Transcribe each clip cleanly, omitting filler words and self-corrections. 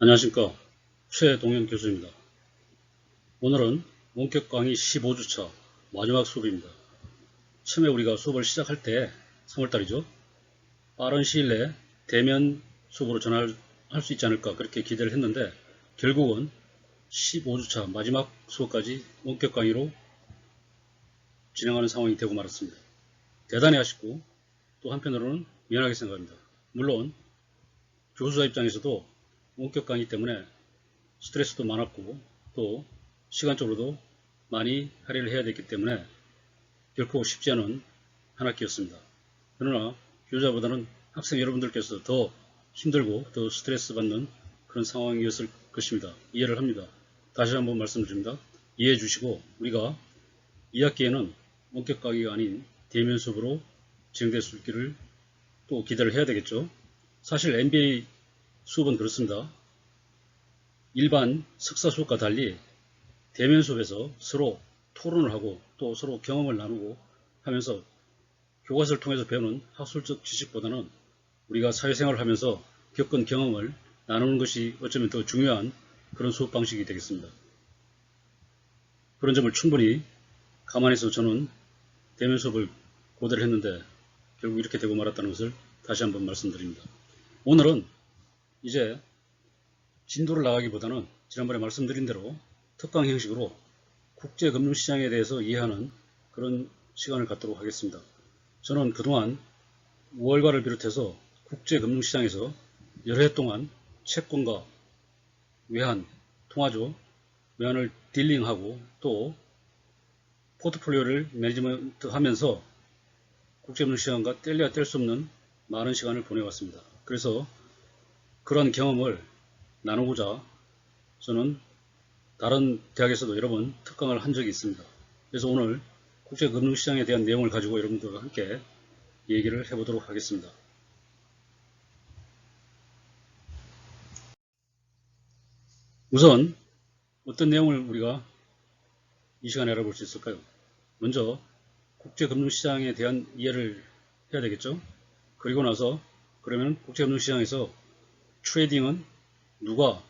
안녕하십니까. 최동현 교수입니다. 오늘은 원격 강의 15주차 마지막 수업입니다. 처음에 우리가 수업을 시작할 때 3월달이죠. 빠른 시일 내에 대면 수업으로 전환할 수 있지 않을까 그렇게 기대를 했는데 결국은 15주차 마지막 수업까지 원격 강의로 진행하는 상황이 되고 말았습니다. 대단히 아쉽고 또 한편으로는 미안하게 생각합니다. 물론 교수자 입장에서도 원격 강의 때문에 스트레스도 많았고 또 시간적으로도 많이 할애를 해야 됐기 때문에 결코 쉽지 않은 한 학기였습니다. 그러나 교사보다는 학생 여러분들께서 더 힘들고 더 스트레스 받는 그런 상황이었을 것입니다. 이해를 합니다. 다시 한번 말씀드립니다. 이해해 주시고 우리가 2학기에는 원격 강의가 아닌 대면 수업으로 진행될 수 있기를 또 기대를 해야 되겠죠. 사실 MBA 수업은 그렇습니다. 일반 석사 수업과 달리 대면 수업에서 서로 토론을 하고 또 서로 경험을 나누고 하면서 교과서를 통해서 배우는 학술적 지식보다는 우리가 사회생활을 하면서 겪은 경험을 나누는 것이 어쩌면 더 중요한 그런 수업 방식이 되겠습니다. 그런 점을 충분히 감안해서 저는 대면 수업을 고대를 했는데 결국 이렇게 되고 말았다는 것을 다시 한번 말씀드립니다. 오늘은 이제 진도를 나가기보다는 지난번에 말씀드린 대로 특강 형식으로 국제금융시장에 대해서 이해하는 그런 시간을 갖도록 하겠습니다. 저는 그동안 월가를 비롯해서 국제금융시장에서 여러 해 동안 채권과 외환, 통화죠. 외환을 딜링하고 또 포트폴리오를 매니지먼트 하면서 국제금융시장과 뗄래야 뗄 수 없는 많은 시간을 보내왔습니다. 그래서 그런 경험을 나누고자 저는 다른 대학에서도 여러 번 특강을 한 적이 있습니다. 그래서 오늘 국제금융시장에 대한 내용을 가지고 여러분들과 함께 얘기를 해보도록 하겠습니다. 우선 어떤 내용을 우리가 이 시간에 알아볼 수 있을까요? 먼저 국제금융시장에 대한 이해를 해야 되겠죠. 그리고 나서 그러면 국제금융시장에서 트레이딩은 누가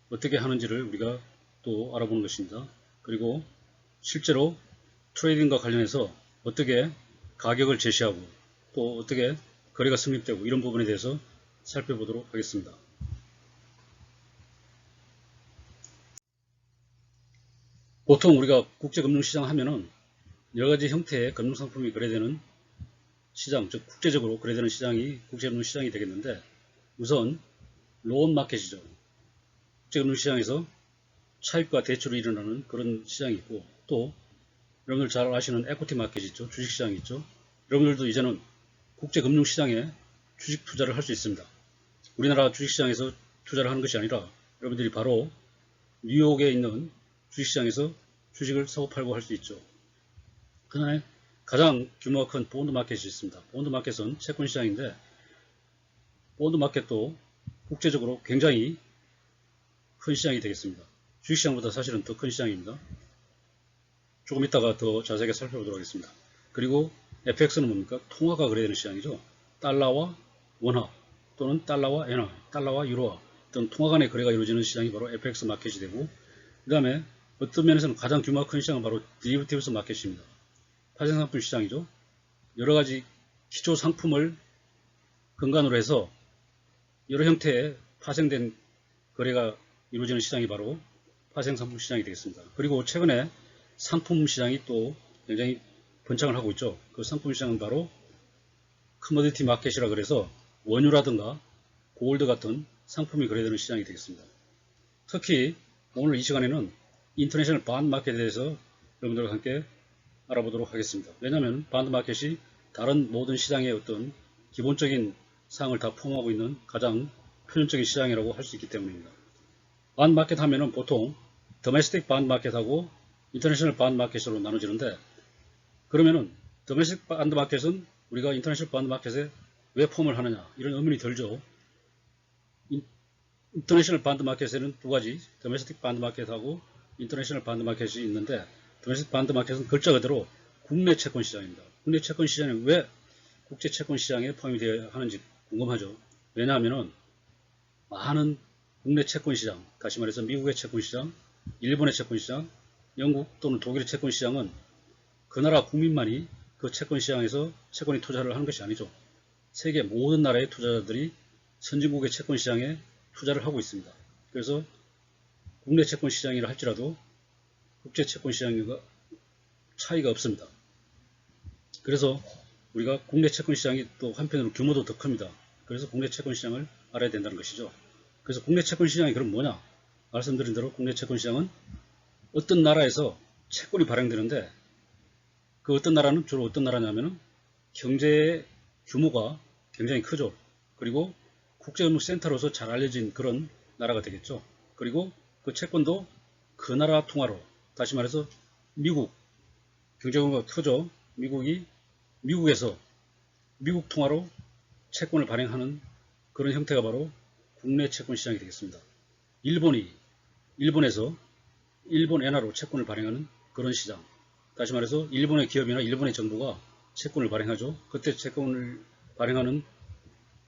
어떻게 하는지를 우리가 또 알아보는 것입니다. 그리고 실제로 트레이딩과 관련해서 어떻게 가격을 제시하고 또 어떻게 거래가 성립되고 이런 부분에 대해서 살펴보도록 하겠습니다. 보통 우리가 국제금융시장 하면은 여러가지 형태의 금융상품이 거래되는 시장, 즉 국제적으로 거래되는 시장이 국제금융시장이 되겠는데 우선 론 마켓이죠. 국제금융시장에서 차입과 대출이 일어나는 그런 시장이 있고 또 여러분들 잘 아시는 에코티 마켓이 있죠. 주식시장이 있죠. 여러분들도 이제는 국제금융시장에 주식 투자를 할 수 있습니다. 우리나라 주식시장에서 투자를 하는 것이 아니라 여러분들이 바로 뉴욕에 있는 주식시장에서 주식을 사고 팔고 할 수 있죠. 그 다음에 가장 규모가 큰 본드마켓이 있습니다. 본드마켓은 채권시장인데 본드마켓도 국제적으로 굉장히 큰 시장이 되겠습니다. 주식시장보다 사실은 더 큰 시장입니다. 조금 이따가 더 자세하게 살펴보도록 하겠습니다. 그리고 FX는 뭡니까? 통화가 거래되는 시장이죠. 달러와 원화 또는 달러와 엔화, 달러와 유로화 어떤 통화 간의 거래가 이루어지는 시장이 바로 FX 마켓이 되고 그 다음에 어떤 면에서는 가장 규모가 큰 시장은 바로 디리버티브스 마켓입니다. 파생상품 시장이죠. 여러가지 기초 상품을 근간으로 해서 여러 형태의 파생된 거래가 이루어지는 시장이 바로 파생상품 시장이 되겠습니다. 그리고 최근에 상품 시장이 또 굉장히 번창을 하고 있죠. 그 상품 시장은 바로 커머디티 마켓이라 그래서 원유라든가 골드 같은 상품이 거래되는 시장이 되겠습니다. 특히 오늘 이 시간에는 인터내셔널 반드 마켓에 대해서 여러분들과 함께 알아보도록 하겠습니다. 왜냐하면 반드 마켓이 다른 모든 시장의 어떤 기본적인 사항을 다 포함하고 있는 가장 표준적인 시장이라고 할 수 있기 때문입니다. 반드 마켓 하면은 보통 도메스틱 반드 마켓하고 인터내셔널 반드 마켓으로 나눠지는데 그러면은 도메스틱 반드 마켓은 우리가 인터내셔널 반드 마켓에 왜 포함을 하느냐 이런 의문이 들죠. 인터내셔널 반드 마켓에는 두 가지 도메스틱 반드 마켓하고 인터내셔널 반드 마켓이 있는데 도메스틱 반드 마켓은 글자 그대로 국내 채권 시장입니다. 국내 채권 시장에 왜 국제 채권 시장에 포함이 되어야 하는지 궁금하죠. 왜냐하면 많은 국내 채권시장, 다시 말해서 미국의 채권시장, 일본의 채권시장, 영국 또는 독일의 채권시장은 그 나라 국민만이 그 채권시장에서 채권이 투자를 하는 것이 아니죠. 세계 모든 나라의 투자자들이 선진국의 채권시장에 투자를 하고 있습니다. 그래서 국내 채권시장이라 할지라도 국제 채권시장과 차이가 없습니다. 그래서 우리가 국내 채권시장이 또 한편으로 규모도 더 큽니다. 그래서 국내 채권시장을 알아야 된다는 것이죠. 그래서 국내 채권시장이 그럼 뭐냐? 말씀드린 대로 국내 채권시장은 어떤 나라에서 채권이 발행되는데 그 어떤 나라는 주로 어떤 나라냐면은 경제의 규모가 굉장히 크죠. 그리고 국제금융센터로서 잘 알려진 그런 나라가 되겠죠. 그리고 그 채권도 그 나라 통화로, 다시 말해서 미국, 경제규모가 크죠. 미국에서 미국 통화로 채권을 발행하는 그런 형태가 바로 국내 채권 시장이 되겠습니다. 일본에서 일본 엔화로 채권을 발행하는 그런 시장. 다시 말해서 일본의 기업이나 일본의 정부가 채권을 발행하죠. 그때 채권을 발행하는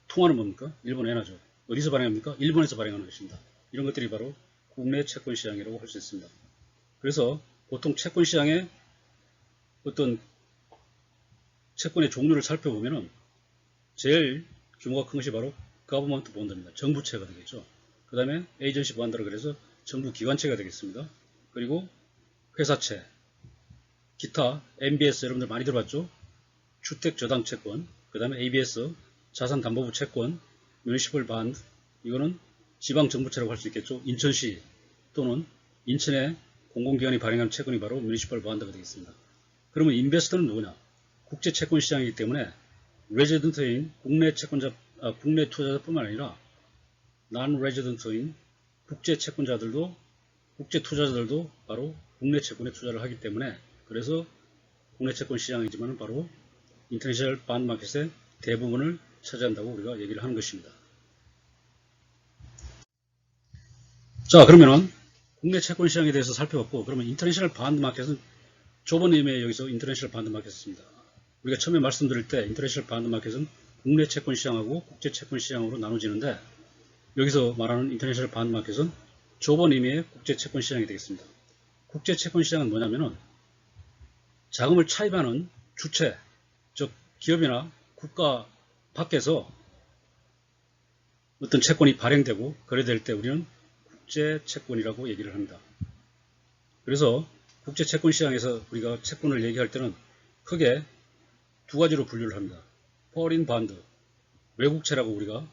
통화는 뭡니까? 일본 엔화죠. 어디서 발행합니까? 일본에서 발행하는 것입니다. 이런 것들이 바로 국내 채권 시장이라고 할 수 있습니다. 그래서 보통 채권 시장의 어떤 채권의 종류를 살펴보면은 제일 규모가 큰 것이 바로 가버먼트 본드입니다. 정부채가 되겠죠. 그 다음에 에이전시 본드라 그래서 정부 기관채가 되겠습니다. 그리고 회사채, 기타, MBS 여러분들 많이 들어봤죠? 주택저당채권, 그 다음에 ABS, 자산담보부 채권, 뮤니시플 반드, 이거는 지방정부채라고 할 수 있겠죠. 인천시 또는 인천의 공공기관이 발행한 채권이 바로 뮤니시플 반드가 되겠습니다. 그러면 인베스터는 누구냐? 국제 채권 시장이기 때문에 레지던트인 국내 투자자뿐만 아니라 non 레지던트인 국제 채권자들도 국제 투자자들도 바로 국내 채권에 투자를 하기 때문에 그래서 국내 채권 시장이지만 바로 인터내셔널 반드 마켓의 대부분을 차지한다고 우리가 얘기를 하는 것입니다. 자, 그러면은 국내 채권 시장에 대해서 살펴봤고, 그러면 인터내셔널 반드 마켓은 좁은 의미의 여기서 인터내셔널 반드 마켓입니다. 우리가 처음에 말씀드릴 때 인터내셔널 반드 마켓은 국내 채권 시장하고 국제 채권 시장으로 나눠지는데 여기서 말하는 인터내셔널 반드 마켓은 좁은 의미의 국제 채권 시장이 되겠습니다. 국제 채권 시장은 뭐냐면은 자금을 차입하는 주체, 즉 기업이나 국가 밖에서 어떤 채권이 발행되고 거래될 때 우리는 국제 채권이라고 얘기를 합니다. 그래서 국제 채권 시장에서 우리가 채권을 얘기할 때는 크게 두 가지로 분류를 합니다. foreign bond, 외국채라고 우리가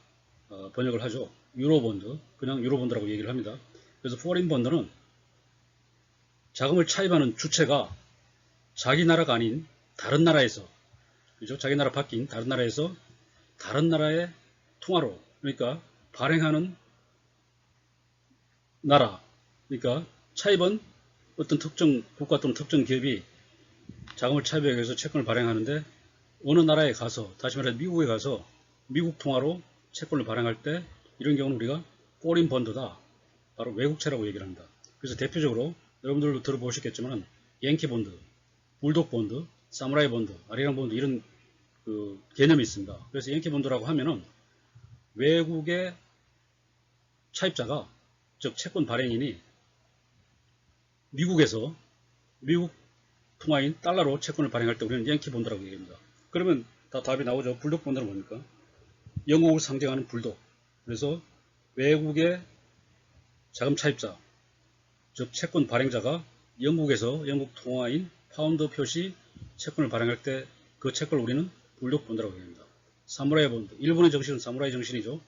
번역을 하죠. 유로본드, 그냥 유로본드라고 얘기를 합니다. 그래서 foreign bond는 자금을 차입하는 주체가 자기 나라가 아닌 다른 나라에서, 그죠? 자기 나라 바뀐 다른 나라에서 다른 나라의 통화로, 그러니까 발행하는 나라, 그러니까 차입은 어떤 특정 국가 또는 특정 기업이 자금을 차입하기 위해서 채권을 발행하는데 어느 나라에 가서, 다시 말해 미국에 가서 미국 통화로 채권을 발행할 때 이런 경우는 우리가 foreign bond다, 바로 외국채라고 얘기를 합니다. 그래서 대표적으로 여러분들도 들어보셨겠지만 양키 본드, 불독 본드, 사무라이 본드, 아리랑 본드 이런 그 개념이 있습니다. 그래서 양키 본드라고 하면은 외국의 차입자가, 즉 채권 발행인이 미국에서 미국 통화인 달러로 채권을 발행할 때 우리는 양키 본드라고 얘기합니다. 그러면 다 답이 나오죠. 불독 본드는 뭡니까? 영국을 상징하는 불독. 그래서 외국의 자금 차입자, 즉 채권 발행자가 영국에서 영국 통화인 파운드 표시 채권을 발행할 때 그 채권을 우리는 불독 본드라고 얘기합니다. 사무라이 본드, 일본의 정신은 사무라이 정신이죠.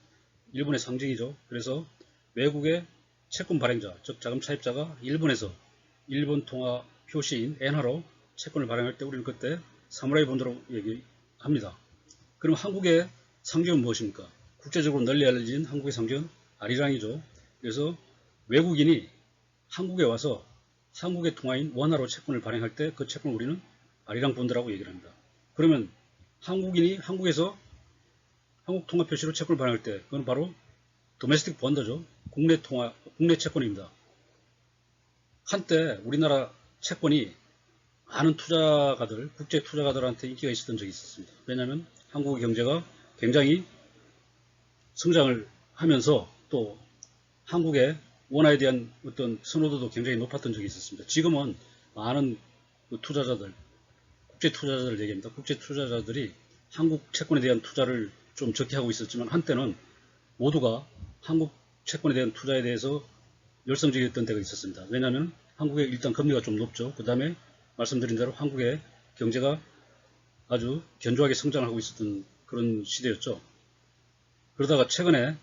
일본의 상징이죠. 그래서 외국의 채권 발행자, 즉 자금 차입자가 일본에서 일본 통화 표시인 엔화로 채권을 발행할 때 우리는 그때 사무라이 본드라고 얘기합니다. 그럼 한국의 상징은 무엇입니까? 국제적으로 널리 알려진 한국의 상징은 아리랑이죠. 그래서 외국인이 한국에 와서 한국의 통화인 원화로 채권을 발행할 때 그 채권을 우리는 아리랑 본드라고 얘기를 합니다. 그러면 한국인이 한국에서 한국 통화 표시로 채권을 발행할 때 그건 바로 도메스틱 본드죠. 국내 채권입니다. 한때 우리나라 채권이 많은 투자가들, 국제 투자가들한테 인기가 있었던 적이 있었습니다. 왜냐하면 한국의 경제가 굉장히 성장을 하면서 또 한국의 원화에 대한 어떤 선호도도 굉장히 높았던 적이 있었습니다. 지금은 많은 그 투자자들, 국제 투자자들 얘기합니다. 국제 투자자들이 한국 채권에 대한 투자를 좀 적게 하고 있었지만 한때는 모두가 한국 채권에 대한 투자에 대해서 열성적이었던 때가 있었습니다. 왜냐하면 한국의 일단 금리가 좀 높죠. 그 다음에 말씀드린 대로 한국의 경제가 아주 견조하게 성장하고 있었던 그런 시대였죠. 그러다가 최근에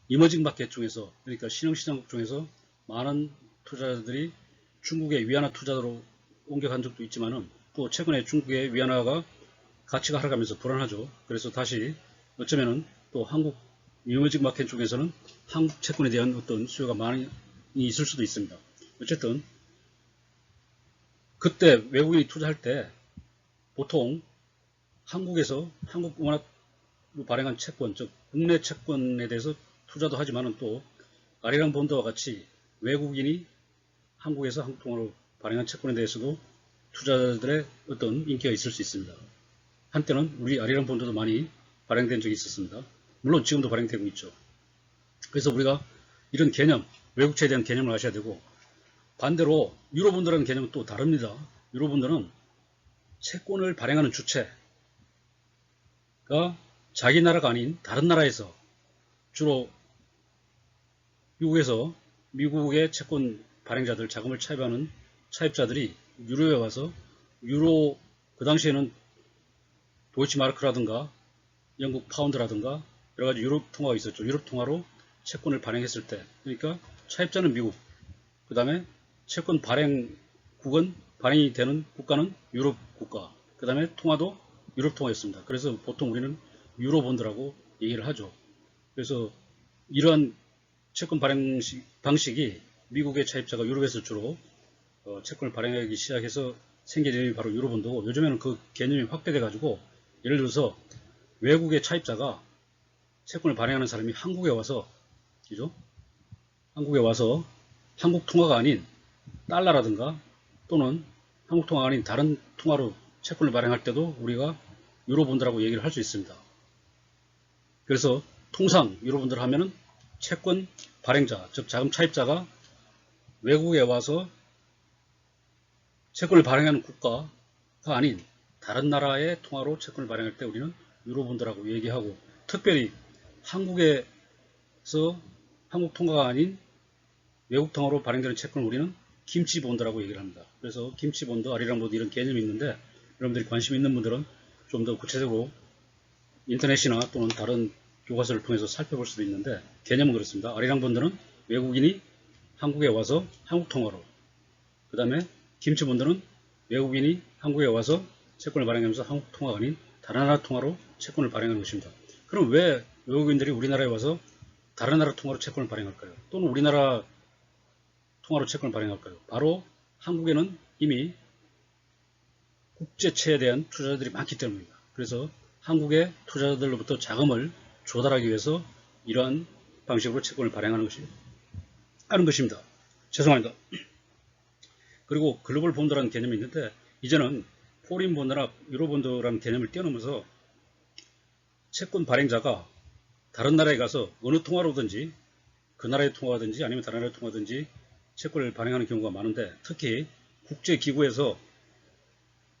이머징 마켓 중에서, 그러니까 신흥시장국 중에서 많은 투자자들이 중국의 위안화 투자로 옮겨간 적도 있지만은 또 최근에 중국의 위안화가 가치가 하락하면서 불안하죠. 그래서 다시 어쩌면은 또 한국 이머징 마켓 쪽에서는 한국 채권에 대한 어떤 수요가 많이 있을 수도 있습니다. 어쨌든 그때 외국인이 투자할 때 보통 한국에서 한국 원화로 발행한 채권, 즉 국내 채권에 대해서 투자도 하지만은 또 아리랑 본드와 같이 외국인이 한국에서 한국 통화로 발행한 채권에 대해서도 투자자들의 어떤 인기가 있을 수 있습니다. 한때는 우리 아리랑 본드도 많이 발행된 적이 있었습니다. 물론 지금도 발행되고 있죠. 그래서 우리가 이런 개념, 외국채에 대한 개념을 아셔야 되고, 반대로 유로본드라는 개념은 또 다릅니다. 유로본드는 채권을 발행하는 주체가 자기 나라가 아닌 다른 나라에서, 주로 미국에서 미국의 채권 발행자들, 자금을 차입하는 차입자들이 유로에 와서 유로, 그 당시에는 도이치마르크라든가 영국 파운드라든가 여러 가지 유럽 통화가 있었죠. 유럽 통화로 채권을 발행했을 때, 그러니까 차입자는 미국, 그 다음에 채권 발행국은, 발행이 되는 국가는 유럽 국가, 그 다음에 통화도 유럽 통화였습니다. 그래서 보통 우리는 유로본드라고 얘기를 하죠. 그래서 이러한 채권 발행 방식이 미국의 차입자가 유럽에서 주로 채권을 발행하기 시작해서 생긴 개념이 바로 유로본드고, 요즘에는 그 개념이 확대돼 가지고, 예를 들어서 외국의 차입자가 채권을 발행하는 사람이 한국에 와서, 그죠? 한국에 와서 한국 통화가 아닌 달러라든가 또는 한국 통화가 아닌 다른 통화로 채권을 발행할 때도 우리가 유로본드라고 얘기를 할 수 있습니다. 그래서 통상 유로본드를 하면은 채권 발행자, 즉 자금 차입자가 외국에 와서 채권을 발행하는 국가가 아닌 다른 나라의 통화로 채권을 발행할 때 우리는 유로본드라고 얘기하고, 특별히 한국에서 한국 통화가 아닌 외국 통화로 발행되는 채권을 우리는 김치본드라고 얘기를 합니다. 그래서 김치본드, 아리랑본드 이런 개념이 있는데, 여러분들이 관심 있는 분들은 좀 더 구체적으로 인터넷이나 또는 다른 교과서를 통해서 살펴볼 수도 있는데, 개념은 그렇습니다. 아리랑본드는 외국인이 한국에 와서 한국 통화로, 그 다음에 김치본드는 외국인이 한국에 와서 채권을 발행하면서 한국 통화가 아닌 다른 나라 통화로 채권을 발행하는 것입니다. 그럼 왜 외국인들이 우리나라에 와서 다른 나라 통화로 채권을 발행할까요? 또는 우리나라 통화로 채권을 발행할까요? 바로 한국에는 이미 국제채에 대한 투자자들이 많기 때문입니다. 그래서 한국의 투자자들로부터 자금을 조달하기 위해서 이러한 방식으로 채권을 발행하는 것입니다. 죄송합니다. 그리고 글로벌 본드라는 개념이 있는데, 이제는 포린 본드나 유로 본드라는 개념을 뛰어넘어서 채권 발행자가 다른 나라에 가서 어느 통화로든지, 그 나라의 통화든지 아니면 다른 나라의 통화든지 채권을 발행하는 경우가 많은데, 특히 국제기구에서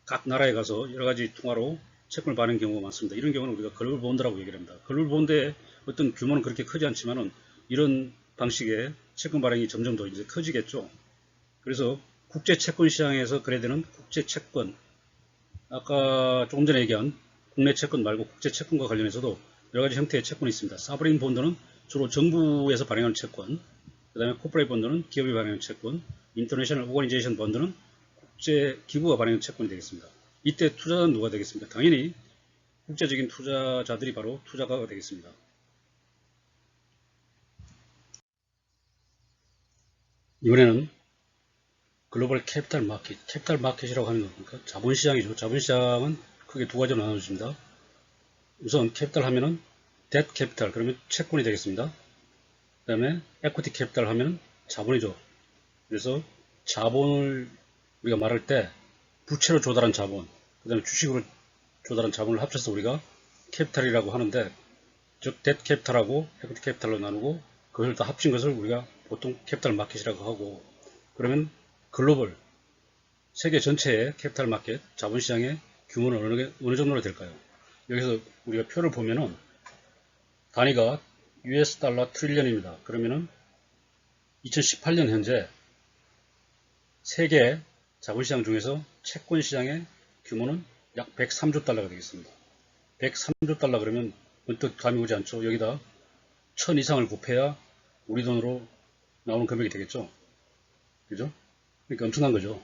각 나라에 가서 여러 가지 통화로 채권을 발행하는 경우가 많습니다. 이런 경우는 우리가 글로벌 본드라고 얘기를 합니다. 글로벌 본드의 어떤 규모는 그렇게 크지 않지만은 이런 방식의 채권 발행이 점점 더 이제 커지겠죠. 그래서 국제 채권 시장에서 거래되는 국제 채권, 아까 조금 전에 얘기한 국내 채권 말고 국제 채권과 관련해서도 여러 가지 형태의 채권이 있습니다. 사브린 본드는 주로 정부에서 발행하는 채권, 그 다음에 코퍼레이트 본드는 기업이 발행하는 채권, 인터내셔널 오거니제이션 본드는 국제 기구가 발행하는 채권이 되겠습니다. 이때 투자자는 누가 되겠습니까? 당연히 국제적인 투자자들이 바로 투자가가 되겠습니다. 이번에는 글로벌 캐피탈 마켓이라고 하는 겁니까? 자본시장이죠. 자본시장은 크게 두 가지로 나눠집니다. 우선 캐피탈 하면은 뎃 캐피탈, 그러면 채권이 되겠습니다. 그 다음에 에퀴티 캐피탈 하면은 자본이죠. 그래서 자본을 우리가 말할 때 부채로 조달한 자본, 그 다음에 주식으로 조달한 자본을 합쳐서 우리가 캐피탈이라고 하는데, 즉 뎃 캐피탈하고 에퀴티 캐피탈로 나누고, 그걸 다 합친 것을 우리가 보통 캐피탈 마켓이라고 하고, 그러면 글로벌 세계 전체의 캐피탈 마켓 자본시장의 규모는 어느 정도로 될까요? 여기서 우리가 표를 보면은 단위가 US 달러 트릴리언입니다. 그러면은 2018년 현재 세계 자본시장 중에서 채권 시장의 규모는 약 103조 달러가 되겠습니다. 103조 달러 그러면 문득 감이 오지 않죠? 여기다 1000 이상을 곱해야 우리 돈으로 나오는 금액이 되겠죠? 그죠? 그러니까 엄청난 거죠.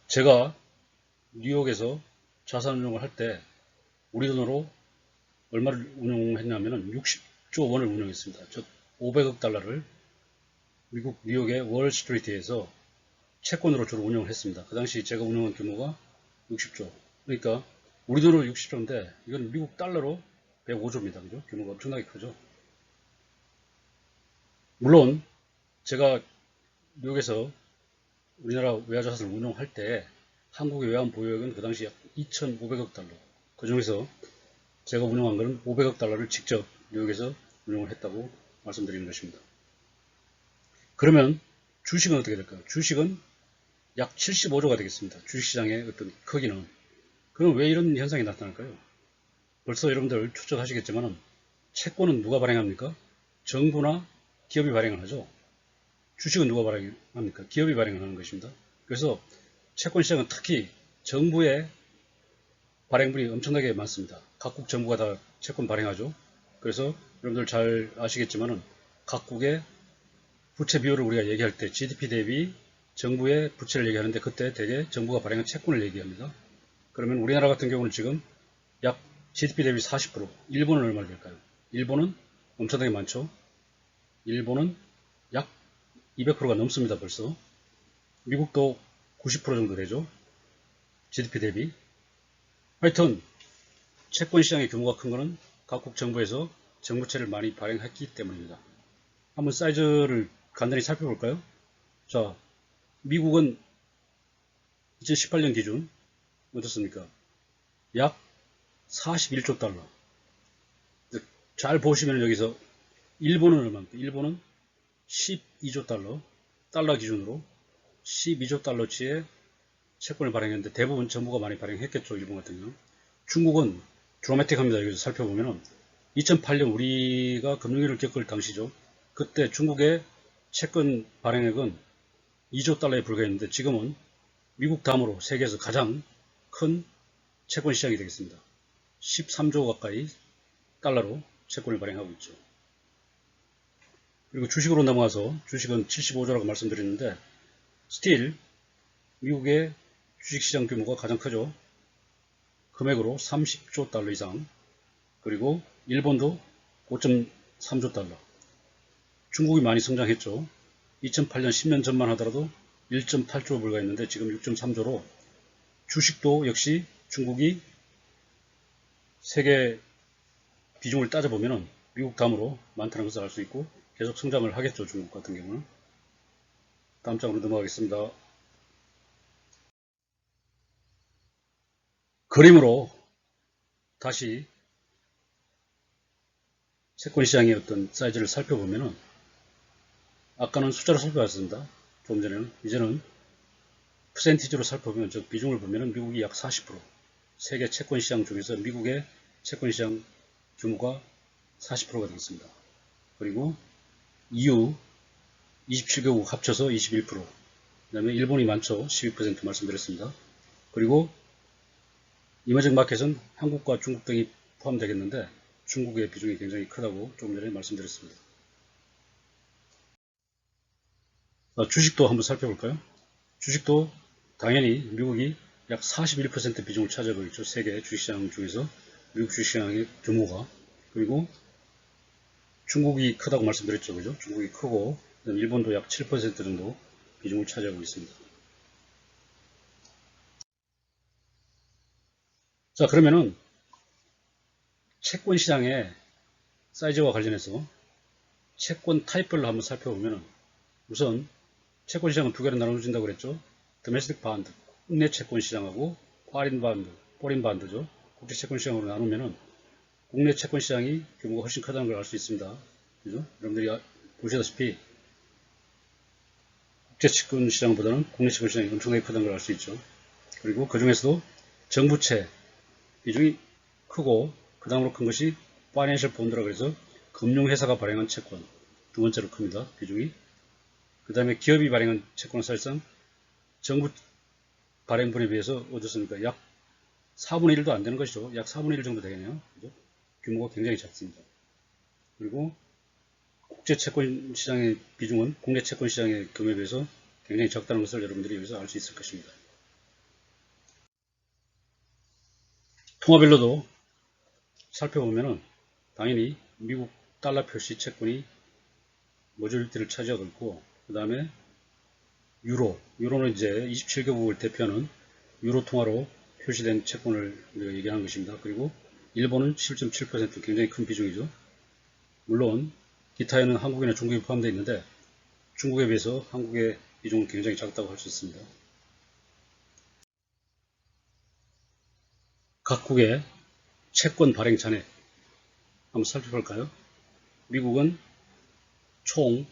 제가 뉴욕에서 자산운용을 할 때 우리 돈으로 얼마를 운용했냐면은 60조 원을 운용했습니다. 저 500억 달러를 미국 뉴욕의 월스트리트에서 채권으로 주로 운영을 했습니다. 그 당시 제가 운영한 규모가 60조. 그러니까 우리 돈으로 60조인데 이건 미국 달러로 105조입니다. 그죠? 규모가 엄청나게 크죠. 물론 제가 뉴욕에서 우리나라 외화자산을 운용할 때 한국의 외환 보유액은 그 당시 약 2,500억 달러. 그 중에서 제가 운용한 것은 500억 달러를 직접 뉴욕에서 운용을 했다고 말씀드리는 것입니다. 그러면 주식은 어떻게 될까요? 주식은 약 75조가 되겠습니다. 주식시장의 어떤 크기는. 그럼 왜 이런 현상이 나타날까요? 벌써 여러분들 추측하시겠지만 채권은 누가 발행합니까? 정부나 기업이 발행을 하죠. 주식은 누가 발행합니까? 기업이 발행을 하는 것입니다. 그래서 채권 시장은 특히 정부의 발행물이 엄청나게 많습니다. 각국 정부가 다 채권 발행하죠. 그래서 여러분들 잘 아시겠지만은 각국의 부채 비율을 우리가 얘기할 때 GDP 대비 정부의 부채를 얘기하는데 그때 대개 정부가 발행한 채권을 얘기합니다. 그러면 우리나라 같은 경우는 지금 약 GDP 대비 40%, 일본은 얼마나 될까요? 일본은 엄청나게 많죠. 일본은 약 200%가 넘습니다. 벌써. 미국도 90% 정도 되죠. GDP 대비. 하여튼 채권 시장의 규모가 큰 것은 각국 정부에서 정부채를 많이 발행했기 때문입니다. 한번 사이즈를 간단히 살펴볼까요? 자, 미국은 2018년 기준 어떻습니까? 약 41조 달러. 잘 보시면 여기서 일본은 얼마입니까? 일본은 12조 달러, 달러 기준으로 12조 달러치의 채권을 발행했는데 대부분 정부가 많이 발행했겠죠. 일본 같은 경우. 중국은 드라마틱합니다. 여기서 살펴보면 2008년 우리가 금융위기를 겪을 당시죠. 그때 중국의 채권 발행액은 2조 달러에 불과했는데 지금은 미국 다음으로 세계에서 가장 큰 채권 시장이 되겠습니다. 13조 가까이 달러로 채권을 발행하고 있죠. 그리고 주식으로 넘어가서 주식은 75조라고 말씀드렸는데 스틸 미국의 주식시장 규모가 가장 크죠. 금액으로 30조 달러 이상. 그리고 일본도 5.3조 달러. 중국이 많이 성장했죠. 2008년 10년 전만 하더라도 1.8조 불과했는데 지금 6.3조로 주식도 역시 중국이 세계 비중을 따져보면 미국 다음으로 많다는 것을 알 수 있고 계속 성장을 하겠죠. 중국 같은 경우는. 다음 장으로 넘어가겠습니다. 그림으로 다시 채권 시장의 어떤 사이즈를 살펴보면은 아까는 숫자로 살펴봤습니다. 조금 전에는. 이제는 퍼센티지로 살펴보면 즉 비중을 보면은 미국이 약 40%. 세계 채권 시장 중에서 미국의 채권 시장 규모가 40%가 되겠습니다. 그리고 EU 27개국 합쳐서 21%. 그 다음에 일본이 많죠. 12% 말씀드렸습니다. 그리고 이머징 마켓은 한국과 중국 등이 포함되겠는데 중국의 비중이 굉장히 크다고 조금 전에 말씀드렸습니다. 주식도 한번 살펴볼까요? 주식도 당연히 미국이 약 41% 비중을 차지하고 있죠. 세계 주식시장 중에서 미국 주식시장의 규모가. 그리고 중국이 크다고 말씀드렸죠. 그죠? 중국이 크고 일본도 약 7% 정도 비중을 차지하고 있습니다. 자, 그러면은 채권 시장의 사이즈와 관련해서 채권 타입별로 한번 살펴보면 우선 채권 시장은 두 개로 나눠진다고 그랬죠. 도메스틱 반드, 국내 채권 시장하고 파린 반드, 포린 반드죠. 국제 채권 시장으로 나누면은 국내 채권 시장이 규모가 훨씬 크다는 걸 알 수 있습니다. 그죠? 여러분들이 보시다시피 국제 채권 시장보다는 국내 채권 시장이 엄청나게 크다는 걸 알 수 있죠. 그리고 그 중에서도 정부채 비중이 크고 그 다음으로 큰 것이 파이낸셜 본드라고 해서 금융회사가 발행한 채권 두 번째로 큽니다. 비중이. 그 다음에 기업이 발행한 채권은 사실상 정부 발행분에 비해서 어떻습니까? 약 4분의 1도 안 되는 것이죠. 약 4분의 1 정도 되겠네요. 그죠? 규모가 굉장히 작습니다. 그리고 국제 채권 시장의 비중은 국내 채권 시장의 규모에 비해서 굉장히 적다는 것을 여러분들이 여기서 알 수 있을 것입니다. 통화별로도 살펴보면은 당연히 미국 달러 표시 채권이 머저리티를 차지하고 있고, 그 다음에 유로는 이제 27개국을 대표하는 유로 통화로 표시된 채권을 우리가 얘기하는 것입니다. 그리고 일본은 7.7% 굉장히 큰 비중이죠. 물론 기타에는 한국이나 중국이 포함되어 있는데 중국에 비해서 한국의 비중은 굉장히 작다고 할 수 있습니다. 각국의 채권 발행 잔액 한번 살펴볼까요? 미국은 총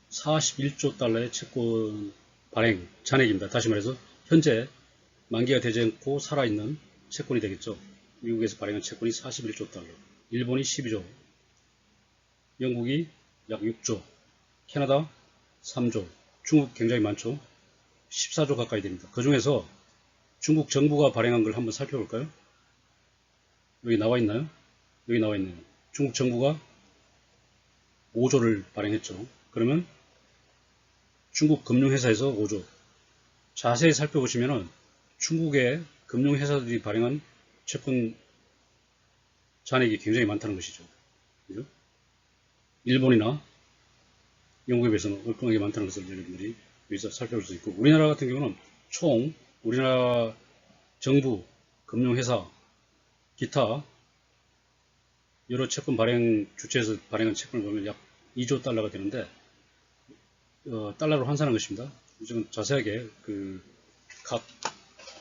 41조 달러의 채권 발행 잔액입니다. 다시 말해서 현재 만기가 되지 않고 살아있는 채권이 되겠죠. 미국에서 발행한 채권이 41조 달러, 일본이 12조, 영국이 약 6조, 캐나다 3조, 중국 굉장히 많죠. 14조 가까이 됩니다. 그 중에서 중국 정부가 발행한 걸 한번 살펴볼까요? 여기 나와 있나요? 여기 나와 있네요. 중국 정부가 5조를 발행했죠. 그러면 중국 금융회사에서 5조. 자세히 살펴보시면은 중국의 금융회사들이 발행한 채권 잔액이 굉장히 많다는 것이죠. 그죠? 일본이나 영국에 비해서는 얼마나 많다는 것을 여러분들이 여기서 살펴볼 수 있고, 우리나라 같은 경우는 총 우리나라 정부, 금융회사, 기타 여러 채권 발행 주체에서 발행한 채권을 보면 약 2조 달러가 되는데, 달러로 환산한 것입니다. 지금 자세하게 각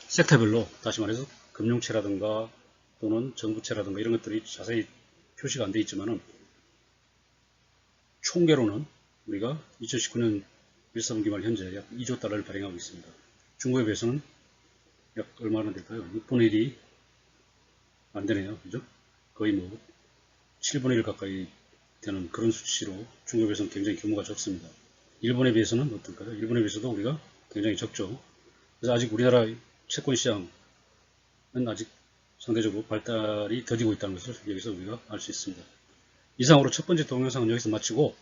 섹터별로, 다시 말해서 금융채라든가 또는 정부채라든가 이런 것들이 자세히 표시가 안 되어 있지만은 총계로는 우리가 2019년 1, 3분기 말 현재 약 2조 달러를 발행하고 있습니다. 중국에 비해서는 약 얼마나 될까요? 6분의 1이 안 되네요. 그죠? 거의 뭐 7분의 1 가까이 되는 그런 수치로 중국에 비해서는 굉장히 규모가 적습니다. 일본에 비해서는 어떨까요? 일본에 비해서도 우리가 굉장히 적죠. 그래서 아직 우리나라 채권 시장은 아직 상대적으로 발달이 더디고 있다는 것을 여기서 우리가 알 수 있습니다. 이상으로 첫 번째 동영상은 여기서 마치고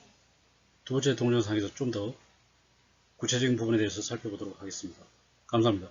두 번째 동영상에서 좀 더 구체적인 부분에 대해서 살펴보도록 하겠습니다. 감사합니다.